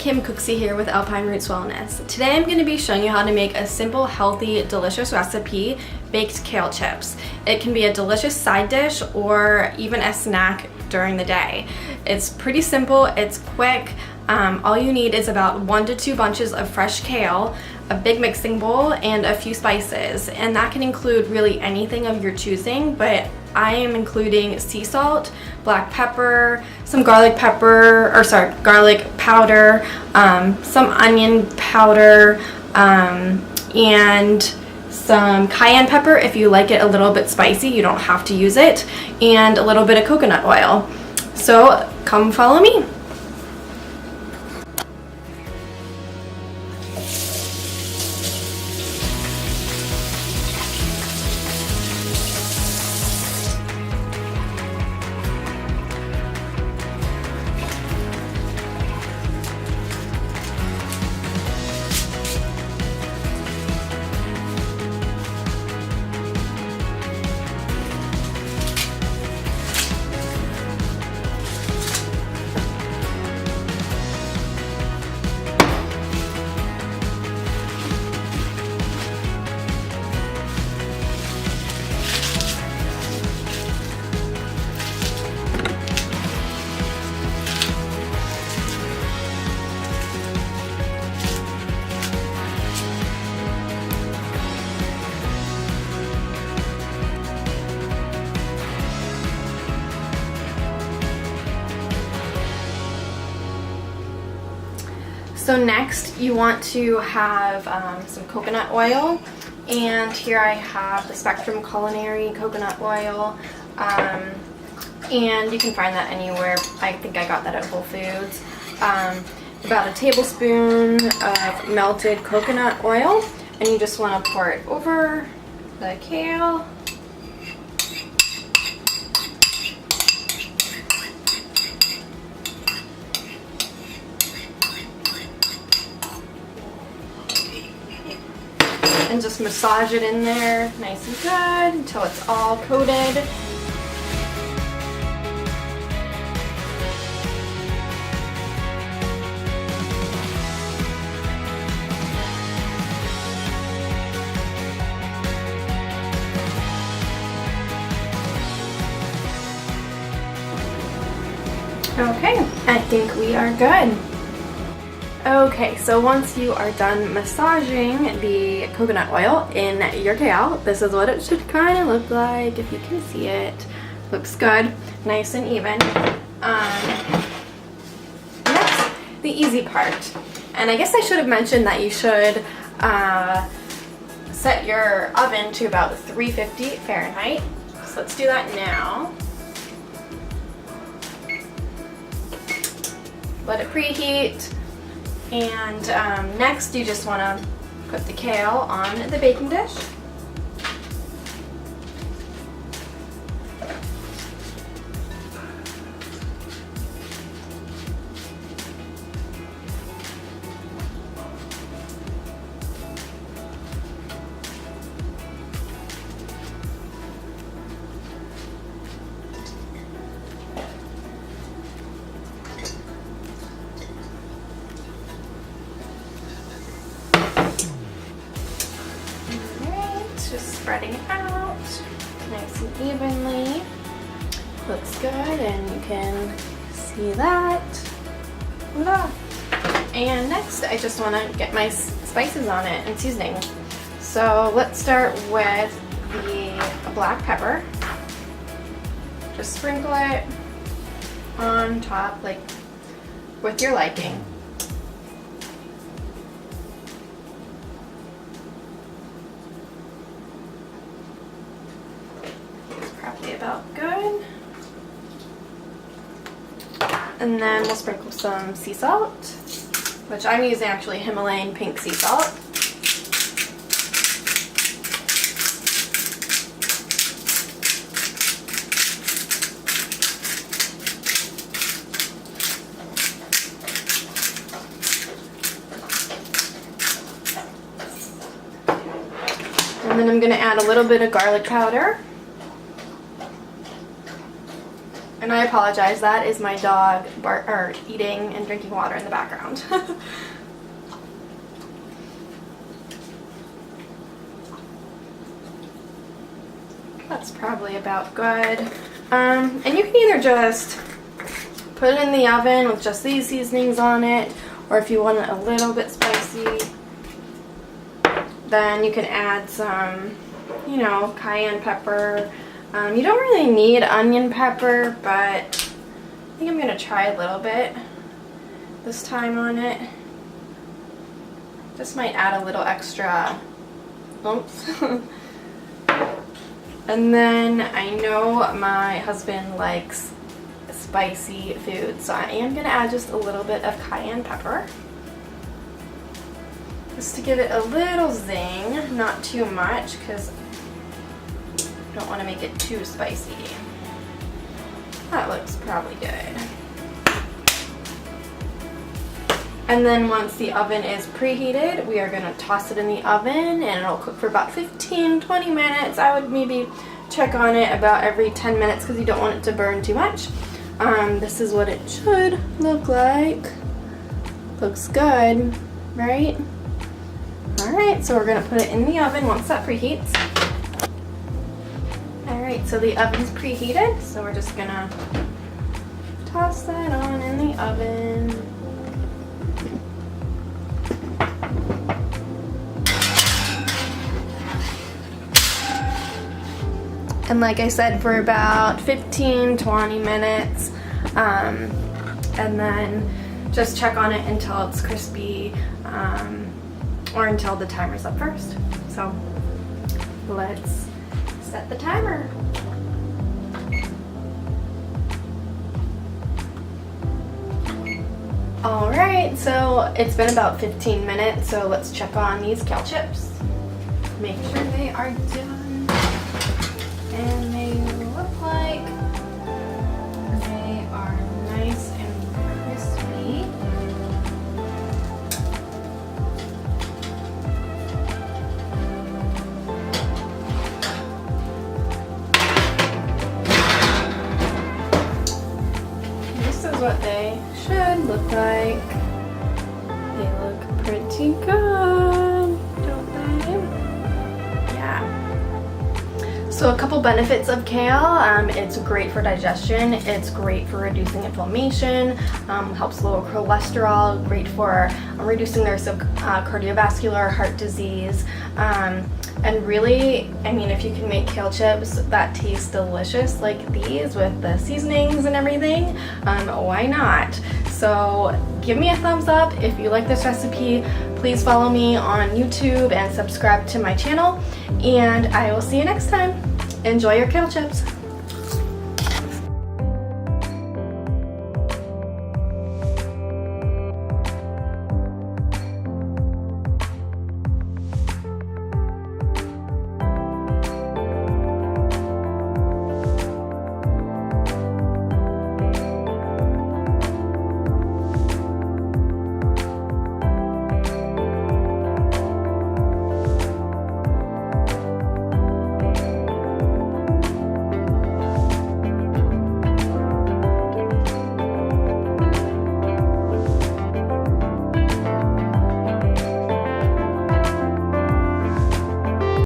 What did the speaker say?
Kim Cooksey here with Alpine Roots Wellness. Today I'm going to be showing you how to make a simple, healthy, delicious recipe, baked kale chips. It can be a delicious side dish or even a snack during the day. It's pretty simple, it's quick. All you need is about 1 to 2 bunches of fresh kale, a big mixing bowl, and a few spices. And that can include really anything of your choosing, but I am including sea salt, black pepper, some garlic powder, some onion powder, and some cayenne pepper if you like it a little bit spicy. You don't have to use it, and a little bit of coconut oil. So come follow me. So next you want to have some coconut oil, and here I have the Spectrum Culinary coconut oil, and you can find that anywhere. I think I got that at Whole Foods. About a tablespoon of melted coconut oil, and you just want to pour it over the kale. And just massage it in there nice and good until it's all coated. Okay, I think we are good. Okay, so once you are done massaging the coconut oil in your kale, this is what it should kind of look like. If you can see it, looks good, nice and even. Next, the easy part. And I guess I should have mentioned that you should set your oven to about 350 Fahrenheit. So let's do that now. Let it preheat. And next you just want to put the kale on the baking dish. Just spreading it out nice and evenly. Looks good, and you can see that. Voila. And next I just want to get my spices on it and seasoning. So let's start with the black pepper. Just sprinkle it on top, like with your liking. Probably about good. And then we'll sprinkle some sea salt, which I'm using actually Himalayan pink sea salt. And then I'm going to add a little bit of garlic powder. And I apologize, that is my dog eating and drinking water in the background. That's probably about good. And you can either just put it in the oven with just these seasonings on it, or if you want it a little bit spicy, then you can add some, you know, cayenne pepper. You don't really need onion pepper, but I think I'm going to try a little bit this time on it. Just might add a little extra oomph. And then I know my husband likes spicy food, so I am going to add just a little bit of cayenne pepper. Just to give it a little zing, not too much, because I don't want to make it too spicy. That looks probably good. And then once the oven is preheated, we are going to toss it in the oven and it'll cook for about 15-20 minutes. I would maybe check on it about every 10 minutes because you don't want it to burn too much. This is what it should look like. Looks good, right? Alright, so we're going to put it in the oven once that preheats. Alright, so the oven's preheated, so we're just going to toss that on in the oven. And like I said, for about 15-20 minutes, and then just check on it until it's crispy, or until the timer's up first. So let's set the timer. Alright, so it's been about 15 minutes, so let's check on these kale chips. Make sure they are done. And they look like they are nice and crispy. This is what they should look like. They look pretty good, don't they? Yeah. So a couple benefits of kale. It's great for digestion. It's great for reducing inflammation. Helps lower cholesterol. Great for reducing the risk of cardiovascular, heart disease. And really, I mean, if you can make kale chips that taste delicious like these with the seasonings and everything, why not? So give me a thumbs up if you like this recipe. Please follow me on YouTube and subscribe to my channel. And I will see you next time. Enjoy your kale chips.